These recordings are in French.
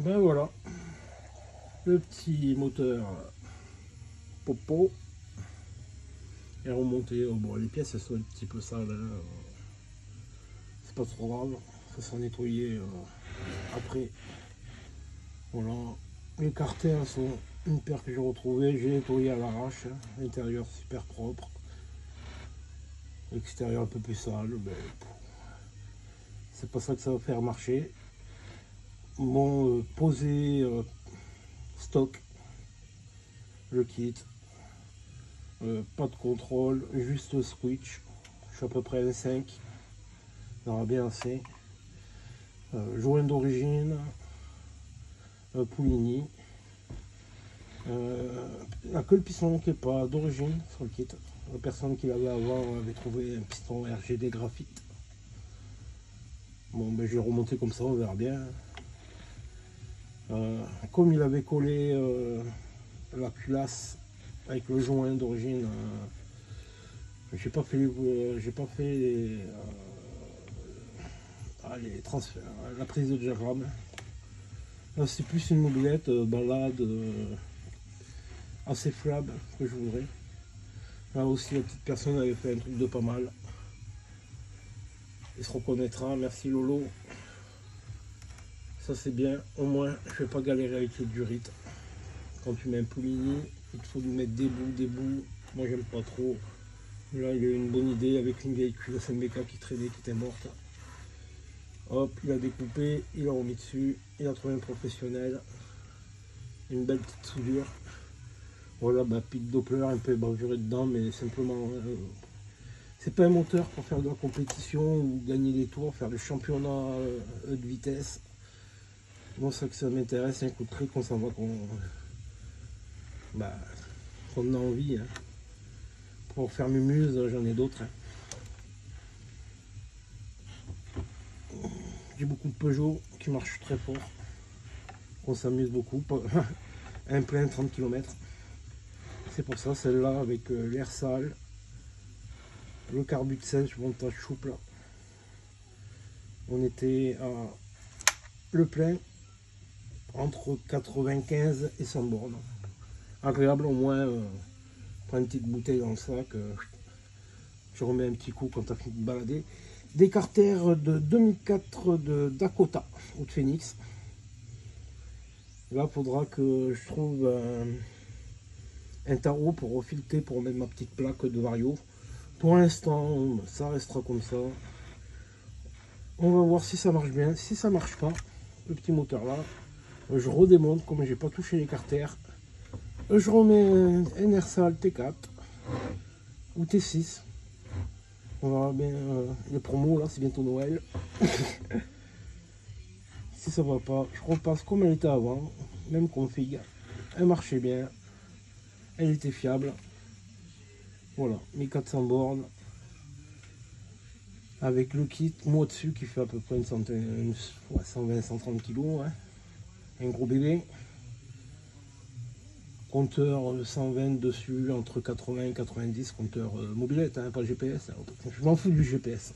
Ben voilà, le petit moteur Popo est remonté. Oh, bon, les pièces elles sont un petit peu sales, hein. C'est pas trop grave, ça sera nettoyé après. Voilà, les carters sont une paire que j'ai retrouvée, j'ai nettoyé à l'arrache, hein. L'intérieur super propre, l'extérieur un peu plus sale, ben, c'est pas ça que ça va faire marcher. Bon, posé stock, le kit, pas de contrôle, juste switch. Je suis à peu près à 5, ça aura bien assez. Joint d'origine, Poulini. Il n'y a que le piston qui n'est pas d'origine sur le kit. La personne qui l'avait avant avait trouvé un piston RGD graphite. Bon, ben, je l'ai remonté comme ça, on verra bien. Comme il avait collé la culasse avec le joint d'origine, j'ai pas fait les transferts, la prise de diagramme. Là, c'est plus une mobilette balade assez flab que je voudrais. Là aussi, la petite personne avait fait un truc de pas mal. Il se reconnaîtra. Merci Lolo. Ça, c'est bien. Au moins, je vais pas galérer avec le durite. Quand tu mets un Poulini, il faut lui mettre des bouts. Moi, j'aime pas trop. Là, il a eu une bonne idée avec une vieille culasse MBK qui traînait, qui était morte. Hop, il a découpé, il a remis dessus, il a trouvé un professionnel. Une belle petite soudure. Voilà, bah, pic Doppler, un peu bavuré dedans, mais simplement, c'est pas un moteur pour faire de la compétition ou gagner des tours, faire le championnat de vitesse. Moi, ça que ça m'intéresse, c'est un coup de trick, qu'on s'en va, bah, qu'on a envie. Hein. Pour faire mumuse, j'en ai d'autres. Hein. J'ai beaucoup de Peugeot qui marchent très fort. On s'amuse beaucoup. Un plein 30 km. C'est pour ça, celle-là, avec l'air sale, le carbu de sèche, montage souple. On était à le plein entre 95 et 100 bornes. Agréable au moins, prends une petite bouteille dans le sac, tu remets un petit coup quand tu as fini de balader. Des carters de 2004 de Dakota ou de Phoenix. Là, il faudra que je trouve un tarot pour refilter, pour mettre ma petite plaque de Vario. Pour l'instant, ça restera comme ça. On va voir si ça marche bien. Si ça marche pas, le petit moteur là, je redémonte comme j'ai pas touché les carters. Je remets un Ersal T4 ou T6. On verra bien les promos là, c'est bientôt Noël. Si ça va pas, je repasse comme elle était avant, même config. Elle marchait bien, elle était fiable. Voilà, 1400 bornes. Avec le kit, moi dessus qui fait à peu près une centaine, 120-130 kg. Hein. Un gros bébé. Compteur 120 dessus, entre 80 et 90, compteur mobilette, hein, pas GPS. Hein. Je m'en fous du GPS.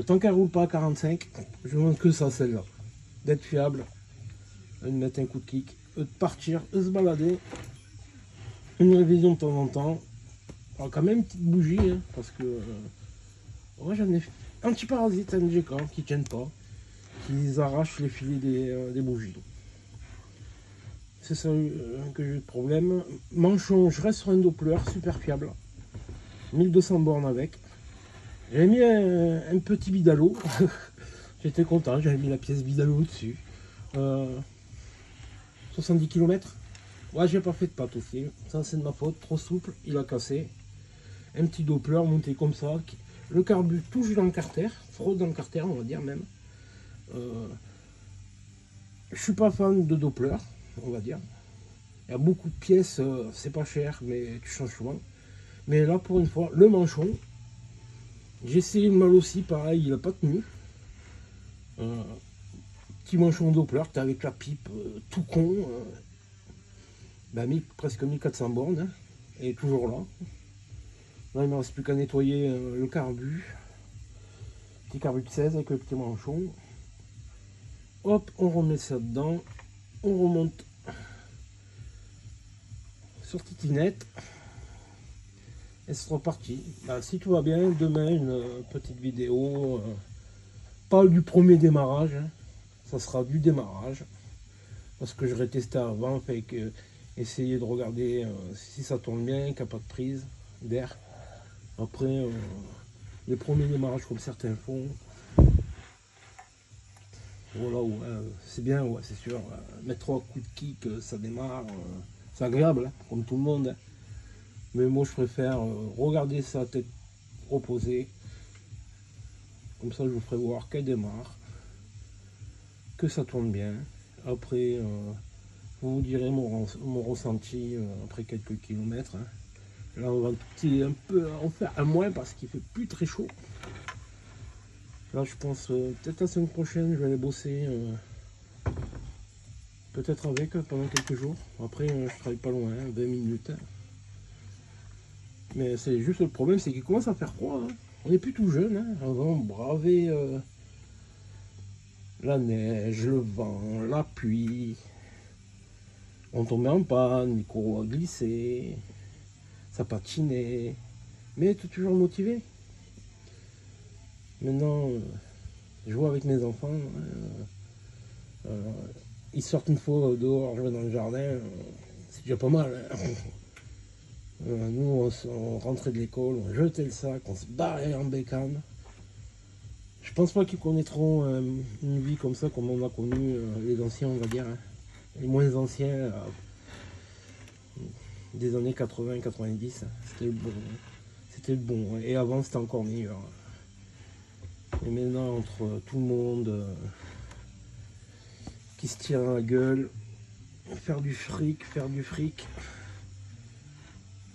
Tant qu'elle roule pas à 45, je demande que ça, celle-là. D'être fiable, de mettre un coup de kick, de partir, de se balader. Une révision de temps en temps. Alors quand même une petite bougie, hein, parce que ouais, j'en ai anti-parasites NGK qui tiennent pas, qui arrachent les filets des bougies. C'est ça que j'ai eu de problème. Manchon, je reste sur un Doppler super fiable. 1200 bornes avec. J'avais mis un petit bidalo. J'étais content, j'avais mis la pièce bidalo dessus. 70 km. Ouais, j'ai pas fait de pâte aussi. Ça, c'est de ma faute. Trop souple, il a cassé. Un petit Doppler monté comme ça. Le carbu touche dans le carter. Frôle dans le carter, on va dire même. Je suis pas fan de Doppler, on va dire. Il y a beaucoup de pièces, c'est pas cher, mais tu changes souvent. Mais là, pour une fois, le manchon, j'ai essayé le mal aussi, pareil, il n'a pas tenu. Petit manchon Doppler, t'es avec la pipe, tout con. Presque 1400 bornes, hein, et toujours là. Là, il ne me reste plus qu'à nettoyer le carbu. Petit carbu de 16 avec le petit manchon. Hop, on remet ça dedans. On remonte sur Titinette. Et c'est reparti. Bah, si tout va bien, demain, une petite vidéo. Pas du premier démarrage. Hein. Ça sera du démarrage. Parce que j'aurais testé avant. Fait que essayer de regarder si ça tourne bien, qu'il n'y a pas de prise d'air. Après, les premiers démarrages comme certains font. Voilà, ouais, c'est bien, ouais, c'est sûr. Mettre 3 coups de kick, ça démarre. C'est agréable, hein, comme tout le monde. Hein. Mais moi, je préfère regarder sa tête reposée. Comme ça, je vous ferai voir qu'elle démarre. Que ça tourne bien. Après, je vous dirai mon ressenti après quelques kilomètres. Hein. Là, on va un peu en faire un moins parce qu'il fait plus très chaud. Là, je pense peut-être la semaine prochaine, je vais aller bosser. Peut-être avec pendant quelques jours. Après, je travaille pas loin, 20 minutes. Mais c'est juste le problème, c'est qu'il commence à faire froid. Hein. On n'est plus tout jeune. Hein. Avant, on bravait la neige, le vent, la pluie. On tombait en panne, les courroies glissaient, ça patinait. Mais tu es toujours motivé. Maintenant, je vois avec mes enfants. Ils sortent une fois dehors, je vais dans le jardin. C'est déjà pas mal. Hein. Nous, on rentrait de l'école, on jetait le sac, on se barrait en bécane. Je pense pas qu'ils connaîtront une vie comme ça, comme on a connu les anciens, on va dire. Hein. Les moins anciens, des années 80-90, c'était le bon. C'était le bon. Et avant, c'était encore meilleur. Et maintenant, entre tout le monde qui se tire à la gueule, faire du fric,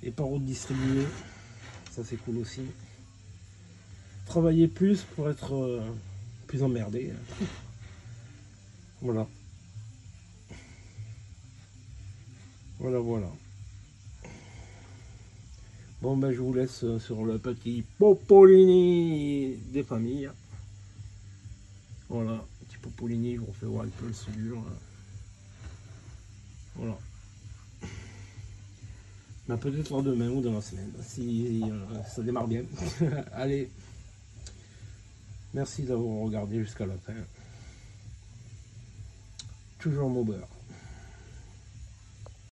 et par distribuer, ça c'est cool aussi. Travailler plus pour être plus emmerdé. Voilà. Voilà. Bon ben je vous laisse sur le petit Popolini des familles. Voilà, petit Popolini, je vous refais voir un peu le soudure. Voilà. Ben, peut-être demain ou dans la semaine, si ça démarre bien. Allez, merci d'avoir regardé jusqu'à la fin. Toujours mon beurre.